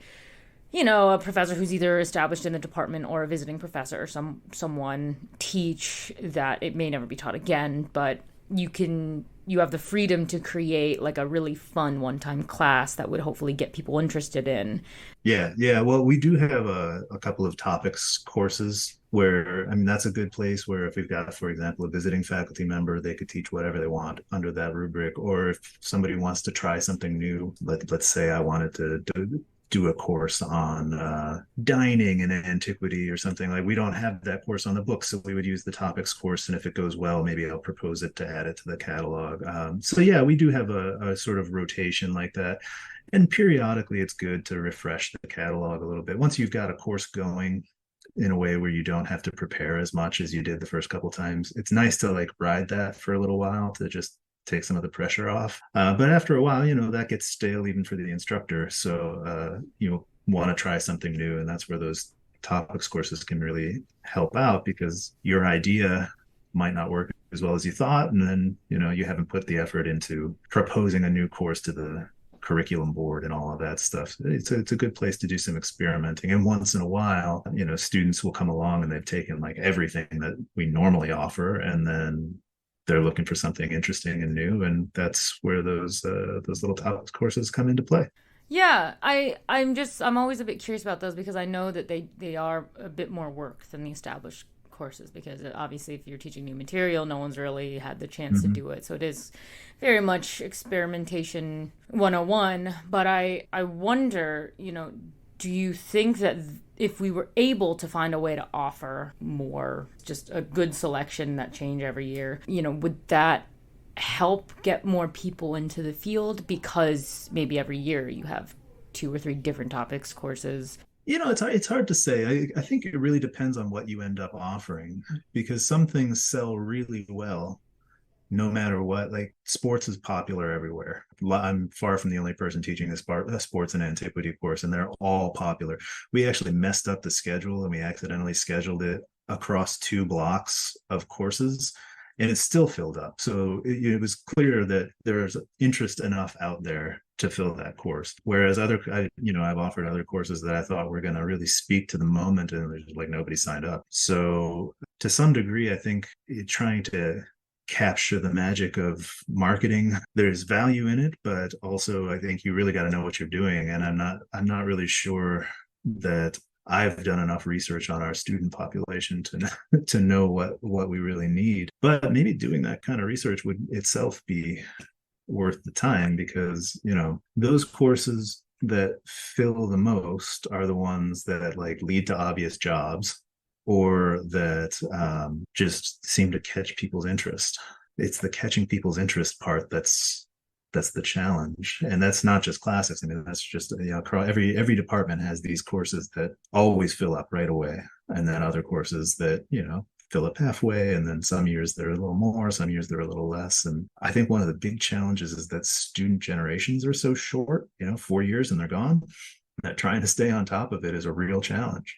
a professor who's either established in the department or a visiting professor or someone teach that it may never be taught again, but you have the freedom to create like a really fun one-time class that would hopefully get people interested in. Yeah. Well, we do have a couple of topics courses where, I mean, that's a good place where if we've got, for example, a visiting faculty member, they could teach whatever they want under that rubric. Or if somebody wants to try something new, let's say I wanted to do a course on dining in antiquity or something, like we don't have that course on the book, so we would use the topics course, and if it goes well, maybe I'll propose it to add it to the catalog. So yeah, we do have a sort of rotation like that, and periodically it's good to refresh the catalog a little bit once you've got a course going in a way where you don't have to prepare as much as you did the first couple times. It's nice to like ride that for a little while to just take some of the pressure off. But after a while, that gets stale even for the instructor. So you want to try something new. And that's where those topics courses can really help out, because your idea might not work as well as you thought. And then, you haven't put the effort into proposing a new course to the curriculum board and all of that stuff. It's a good place to do some experimenting. And once in a while, students will come along and they've taken like everything that we normally offer, and then they're looking for something interesting and new, and that's where those little topics courses come into play. Yeah, I'm always a bit curious about those because I know that they are a bit more work than the established courses, because obviously if you're teaching new material, no one's really had the chance to do it. So it is very much experimentation 101. But I wonder, do you think that if we were able to find a way to offer more, just a good selection that change every year, would that help get more people into the field? Because maybe every year you have 2 or 3 different topics courses. It's hard to say. I think it really depends on what you end up offering, because some things sell really well no matter what. Like sports is popular everywhere. I'm far from the only person teaching a sports and antiquity course, and they're all popular. We actually messed up the schedule, and we accidentally scheduled it across 2 blocks of courses, and it's still filled up. So it was clear that there's interest enough out there to fill that course. Whereas I've offered other courses that I thought were going to really speak to the moment, and there's like nobody signed up. So to some degree, I think trying to capture the magic of marketing, there's value in it, but also I think you really got to know what you're doing. And I'm not really sure that I've done enough research on our student population to know what we really need. But maybe doing that kind of research would itself be worth the time, because those courses that fill the most are the ones that like lead to obvious jobs, or that just seem to catch people's interest. It's the catching people's interest part that's the challenge. And that's not just classics. I mean, that's just every department has these courses that always fill up right away, and then other courses that fill up halfway, and then some years they're a little more, some years they're a little less. And I think one of the big challenges is that student generations are so short, 4 years and they're gone, that trying to stay on top of it is a real challenge.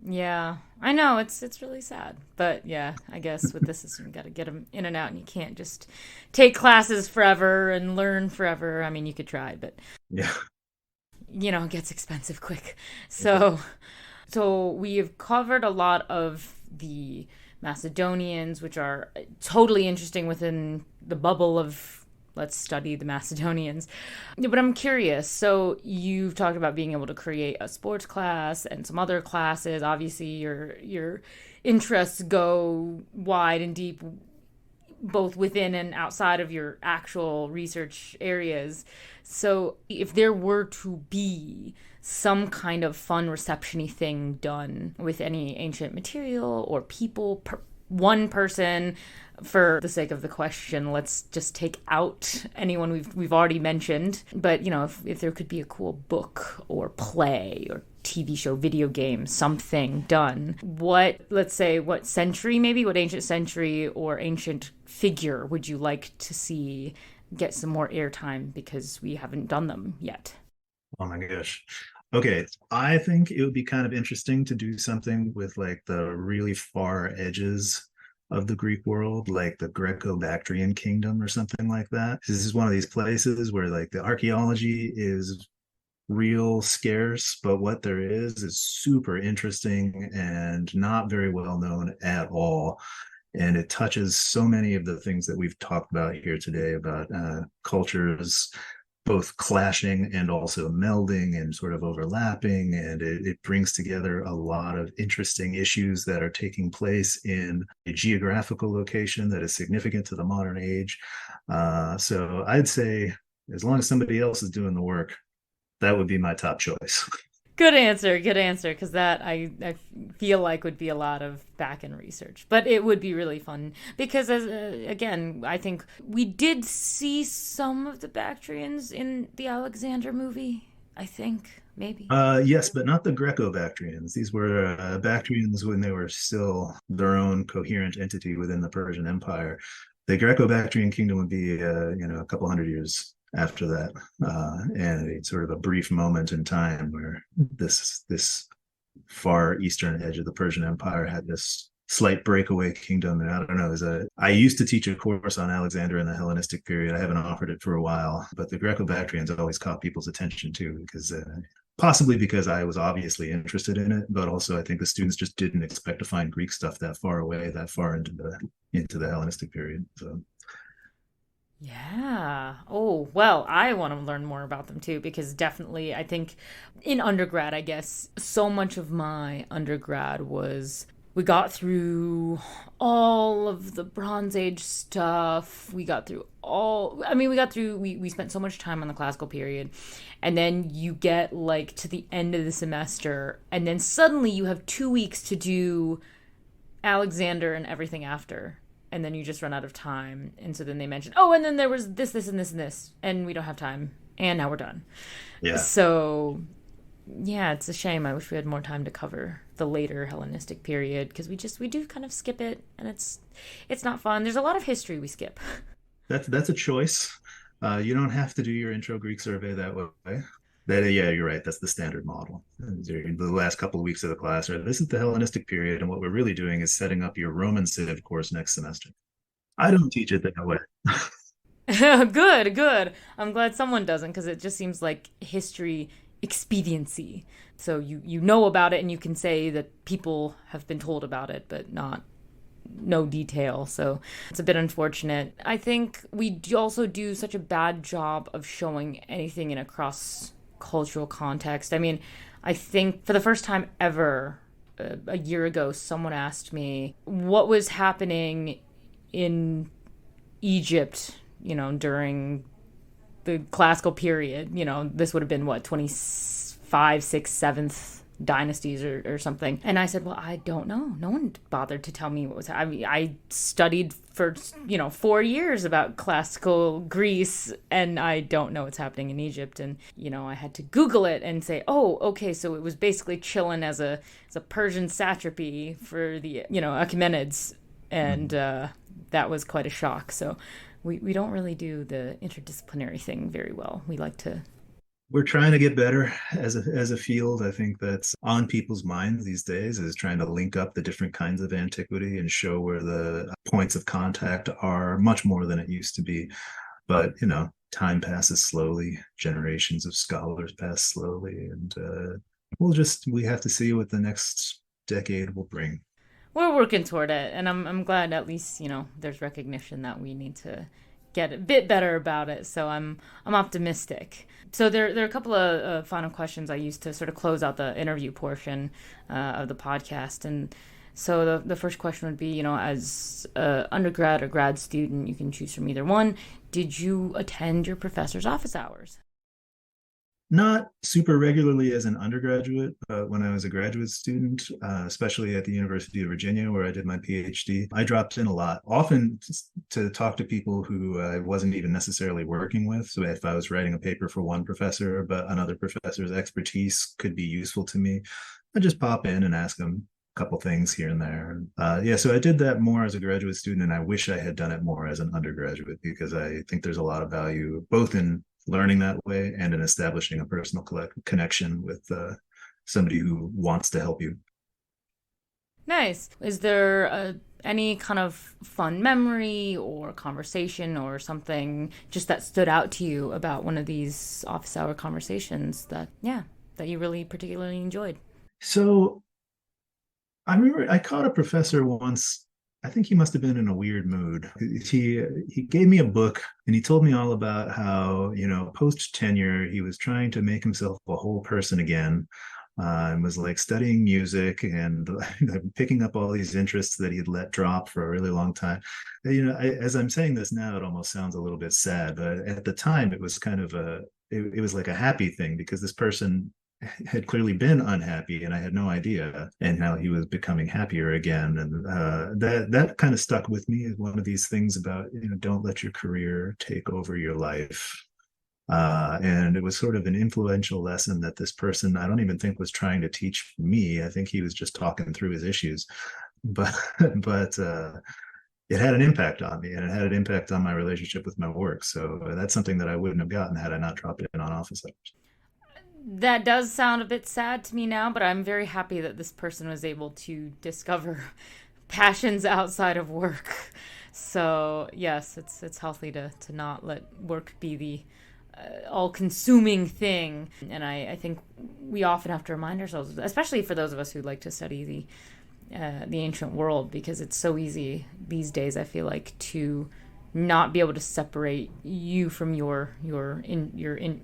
Yeah, I know, it's really sad. But yeah, I guess with this system, you got to get them in and out, and you can't just take classes forever and learn forever. I mean, you could try, but yeah, it gets expensive quick. So we have covered a lot of the Macedonians, which are totally interesting within the bubble of let's study the Macedonians. But I'm curious. So you've talked about being able to create a sports class and some other classes. Obviously, your interests go wide and deep, both within and outside of your actual research areas. So if there were to be some kind of fun reception-y thing done with any ancient material or people, one person, for the sake of the question, let's just take out anyone we've already mentioned. But if there could be a cool book or play or TV show, video game, something done, what century, maybe what ancient century or ancient figure would you like to see get some more airtime, because we haven't done them yet? Oh my gosh. Okay, I think it would be kind of interesting to do something with like the really far edges of the Greek world, like the Greco-Bactrian kingdom or something like that. This is one of these places where like the archaeology is real scarce, but what there is super interesting and not very well known at all. And it touches so many of the things that we've talked about here today about cultures both clashing and also melding and sort of overlapping. And it brings together a lot of interesting issues that are taking place in a geographical location that is significant to the modern age. So I'd say as long as somebody else is doing the work, that would be my top choice. Good answer, because that I feel like would be a lot of back-end research. But it would be really fun because, again, I think we did see some of the Bactrians in the Alexander movie, I think, maybe. Yes, but not the Greco-Bactrians. These were Bactrians when they were still their own coherent entity within the Persian Empire. The Greco-Bactrian kingdom would be, a couple hundred years after that, and it's sort of a brief moment in time where this far eastern edge of the Persian Empire had this slight breakaway kingdom. And I don't know, I used to teach a course on Alexander in the Hellenistic period. I haven't offered it for a while, but the Greco-Bactrians always caught people's attention too, because possibly because I was obviously interested in it, but also I think the students just didn't expect to find Greek stuff that far away, that far into the Hellenistic period. So yeah. Oh, well, I want to learn more about them too, because definitely I think in undergrad, I guess, so much of my undergrad was We got through all of the Bronze Age stuff. We got through we spent so much time on the classical period. And then you get like to the end of the semester, and then suddenly you have 2 weeks to do Alexander and everything after. And then you just run out of time. And so then they mentioned, oh, and then there was this, and this, and this. And we don't have time. And now we're done. Yeah. So yeah, it's a shame. I wish we had more time to cover the later Hellenistic period, because we do kind of skip it, and it's not fun. There's a lot of history we skip. That's a choice. You don't have to do your intro Greek survey that way. Yeah, you're right. That's the standard model. The last couple of weeks of the class are, this is the Hellenistic period, and what we're really doing is setting up your Roman Civ course next semester. I don't teach it that way. Good. I'm glad someone doesn't, because it just seems like history expediency. So you know about it, and you can say that people have been told about it, but no detail. So it's a bit unfortunate. I think we also do such a bad job of showing anything in a cross-cultural context. I mean, I think for the first time ever, a year ago, someone asked me what was happening in Egypt, during the classical period. This would have been what, 25, 6, 7th dynasties or something. And I said, well, I don't know. No one bothered to tell me what was happening. I studied for 4 years about classical Greece, and I don't know what's happening in Egypt. And I had to Google it and say, oh, okay, so it was basically chilling as a Persian satrapy for the Achaemenids, and that was quite a shock. So we don't really do the interdisciplinary thing very well. We're trying to get better as a field. I think that's on people's minds these days, is trying to link up the different kinds of antiquity and show where the points of contact are, much more than it used to be. But, time passes slowly. Generations of scholars pass slowly. And we have to see what the next decade will bring. We're working toward it. And I'm glad at least, there's recognition that we need to get a bit better about it. So I'm optimistic. So there are a couple of final questions I used to sort of close out the interview portion of the podcast. And so the first question would be, as an undergrad or grad student, you can choose from either one. Did you attend your professor's office hours? Not super regularly as an undergraduate, but when I was a graduate student, especially at the University of Virginia, where I did my PhD, I dropped in a lot, often to talk to people who I wasn't even necessarily working with. So if I was writing a paper for one professor, but another professor's expertise could be useful to me, I'd just pop in and ask them a couple things here and there. So I did that more as a graduate student, and I wish I had done it more as an undergraduate, because I think there's a lot of value both in learning that way and in establishing a personal connection with somebody who wants to help you. Nice. Is there any kind of fun memory or conversation or something just that stood out to you about one of these office hour conversations that you really particularly enjoyed? So I remember I caught a professor once. I think he must have been in a weird mood. He gave me a book, and he told me all about how, post tenure, he was trying to make himself a whole person again, and was like studying music and picking up all these interests that he'd let drop for a really long time. As I'm saying this now, it almost sounds a little bit sad, but at the time it was kind of it was like a happy thing, because this person had clearly been unhappy, and I had no idea, and now he was becoming happier again. And that kind of stuck with me as one of these things about, don't let your career take over your life. And it was sort of an influential lesson that this person, I don't even think was trying to teach me. I think he was just talking through his issues, but it had an impact on me, and it had an impact on my relationship with my work. So that's something that I wouldn't have gotten had I not dropped in on office hours. That does sound a bit sad to me now, but I'm very happy that this person was able to discover passions outside of work. So yes, it's healthy to not let work be the all-consuming thing. And I think we often have to remind ourselves, especially for those of us who like to study the ancient world, because it's so easy these days, I feel like, to not be able to separate you from your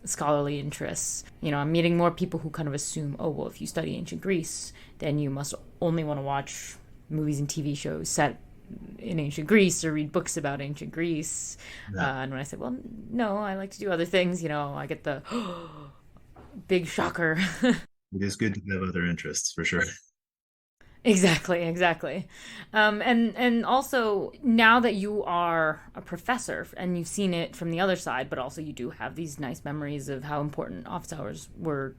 scholarly interests. I'm meeting more people who kind of assume, oh, well, if you study ancient Greece, then you must only want to watch movies and TV shows set in ancient Greece or read books about ancient Greece. Yeah. And when I said, well, no, I like to do other things, I get the big shocker. It is good to have other interests for sure. Exactly. And also now that you are a professor and you've seen it from the other side, but also you do have these nice memories of how important office hours were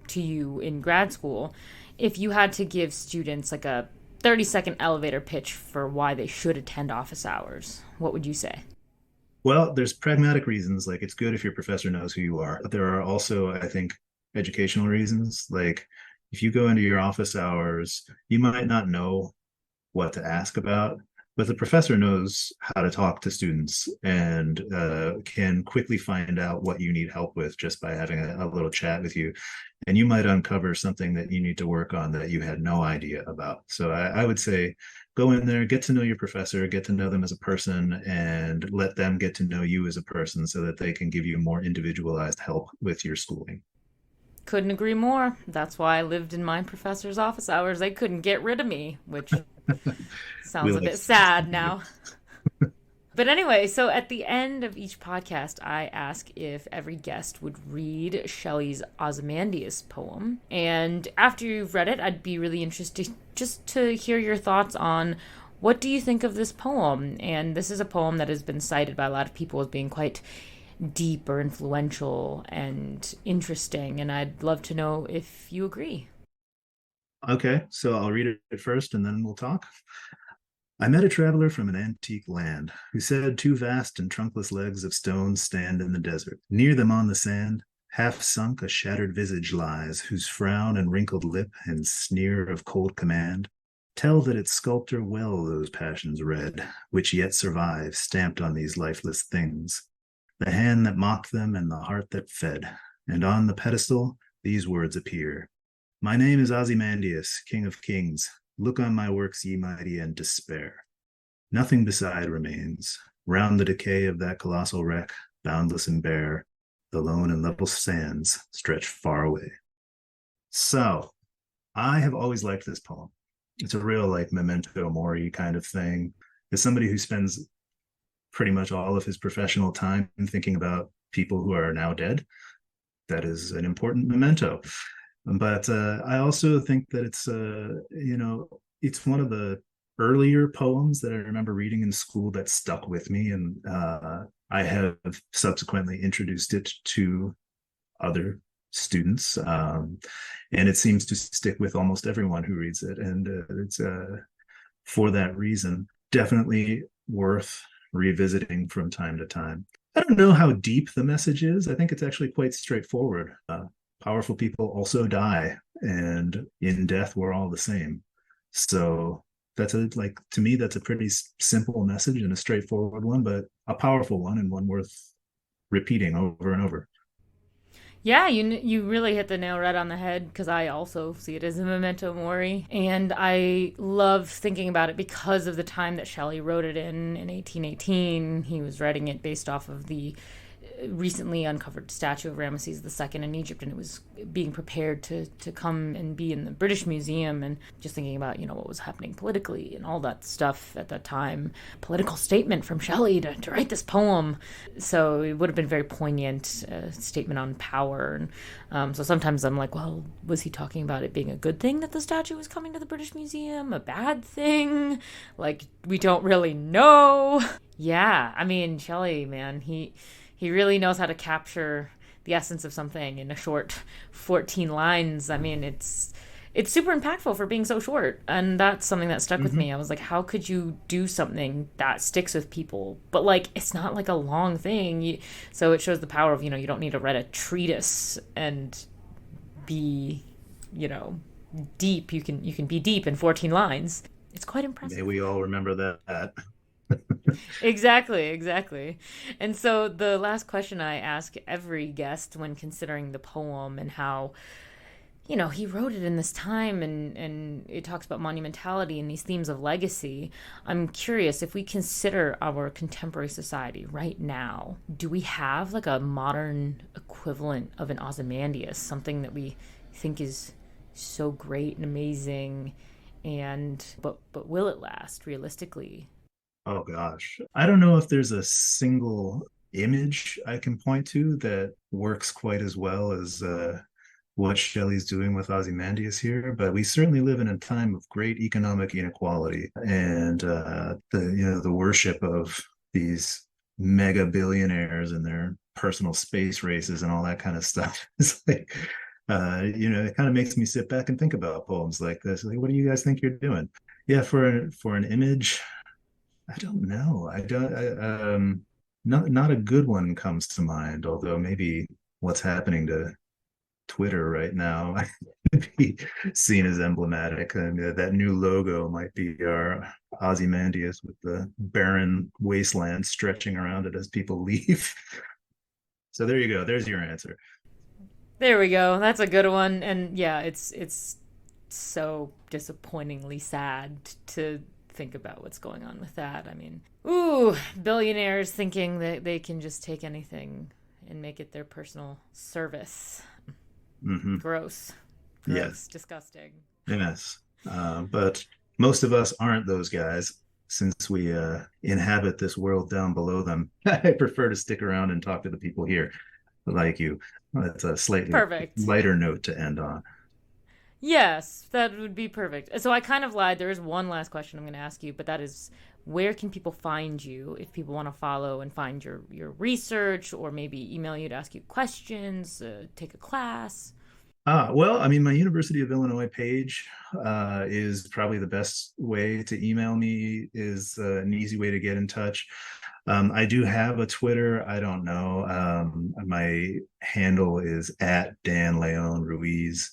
to you in grad school. If you had to give students like a 30-second elevator pitch for why they should attend office hours, what would you say? Well, there's pragmatic reasons. Like it's good if your professor knows who you are. But there are also, I think, educational reasons. Like if you go into your office hours, you might not know what to ask about, but the professor knows how to talk to students and can quickly find out what you need help with just by having a little chat with you. And you might uncover something that you need to work on that you had no idea about. So I would say go in there, get to know your professor, get to know them as a person, and let them get to know you as a person so that they can give you more individualized help with your schooling. Couldn't agree more. That's why I lived in my professor's office hours. They couldn't get rid of me, which sounds a bit sad now. But anyway, so at the end of each podcast, I ask if every guest would read Shelley's Ozymandias poem. And after you've read it, I'd be really interested just to hear your thoughts on what do you think of this poem? And this is a poem that has been cited by a lot of people as being quite deep or influential and interesting. And I'd love to know if you agree. Okay, so I'll read it first and then we'll talk. I met a traveler from an antique land who said two vast and trunkless legs of stone stand in the desert. Near them on the sand, half sunk, a shattered visage lies, whose frown and wrinkled lip and sneer of cold command tell that its sculptor well those passions read, which yet survive, stamped on these lifeless things. The hand that mocked them and the heart that fed, and on the pedestal these words appear. My name is Ozymandias, King of Kings. Look on my works, ye mighty, and despair. Nothing beside remains. Round the decay of that colossal wreck, boundless and bare, the lone and level sands stretch far away. So, I have always liked this poem. It's a real like memento mori kind of thing. As somebody who spends pretty much all of his professional time thinking about people who are now dead, that is an important memento. But I also think that it's one of the earlier poems that I remember reading in school that stuck with me, and I have subsequently introduced it to other students, and it seems to stick with almost everyone who reads it, and it's for that reason definitely worth revisiting from time to time. I don't know how deep the message is. I think it's actually quite straightforward. Powerful people also die, and in death we're all the same. So that's to me that's a pretty simple message and a straightforward one, but a powerful one and one worth repeating over and over. Yeah, you really hit the nail right on the head, because I also see it as a memento mori, and I love thinking about it because of the time that Shelley wrote it in 1818. He was writing it based off of the recently uncovered statue of Ramesses II in Egypt, and it was being prepared to come and be in the British Museum, and just thinking about what was happening politically and all that stuff at that time. Political statement from Shelley to write this poem, so it would have been very poignant, statement on power. And so sometimes I'm like, well, was he talking about it being a good thing that the statue was coming to the British Museum, a bad thing? Like, we don't really know. Yeah, I mean, Shelley, man, he really knows how to capture the essence of something in a short 14 lines. I mean, it's super impactful for being so short. And that's something that stuck with me. I was like, how could you do something that sticks with people? But like, it's not like a long thing. So it shows the power of, you don't need to write a treatise and be, deep. You can be deep in 14 lines. It's quite impressive. May we all remember that. Exactly. And so the last question I ask every guest when considering the poem and how, he wrote it in this time, and it talks about monumentality and these themes of legacy. I'm curious, if we consider our contemporary society right now, do we have like a modern equivalent of an Ozymandias, something that we think is so great and amazing but will it last realistically? Oh gosh. I don't know if there's a single image I can point to that works quite as well as what Shelley's doing with Ozymandias here, but we certainly live in a time of great economic inequality and the worship of these mega billionaires and their personal space races and all that kind of stuff. It's like it kind of makes me sit back and think about poems like this. Like, what do you guys think you're doing? Yeah, for an image, I don't know. I don't. Not a good one comes to mind. Although maybe what's happening to Twitter right now might be seen as emblematic, and that new logo might be our Ozymandias with the barren wasteland stretching around it as people leave. So there you go. There's your answer. There we go. That's a good one. And yeah, it's so disappointingly sad to think about what's going on with that. I mean, ooh, billionaires thinking that they can just take anything and make it their personal service. Mm-hmm. Gross. Yes. Disgusting. Yes. But most of us aren't those guys since we inhabit this world down below them. I prefer to stick around and talk to the people here like you. That's a slightly Perfect. lighter note to end on. Yes, that would be perfect. So I kind of lied. There is one last question I'm going to ask you, but that is, where can people find you if people want to follow and find your research, or maybe email you to ask you questions, take a class? Well, I mean, my University of Illinois page is probably the best way to email me, is an easy way to get in touch. I do have a Twitter. I don't know. My handle is at Dan Leon Ruiz.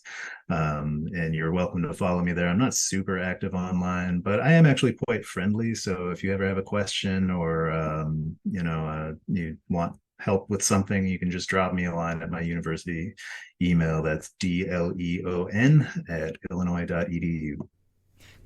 And you're welcome to follow me there. I'm not super active online, but I am actually quite friendly. So if you ever have a question or, you want help with something, you can just drop me a line at my university email. That's DLEON@illinois.edu.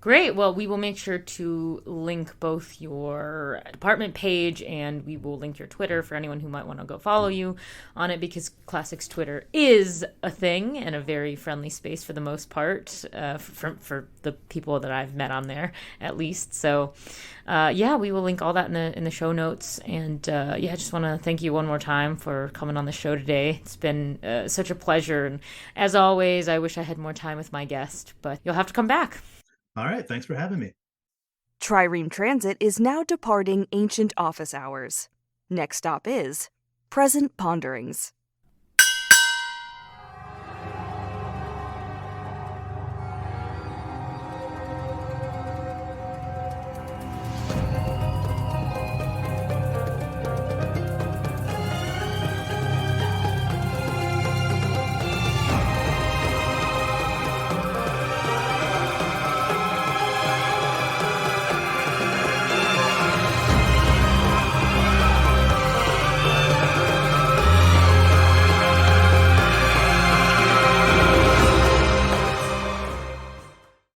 Great. Well, we will make sure to link both your department page, and we will link your Twitter for anyone who might want to go follow you on it, because Classics Twitter is a thing and a very friendly space for the most part, for the people that I've met on there, at least. So, we will link all that in the show notes. And I just want to thank you one more time for coming on the show today. It's been such a pleasure. And as always, I wish I had more time with my guest, but you'll have to come back. All right. Thanks for having me. Trireme Transit is now departing ancient office hours. Next stop is Present Ponderings.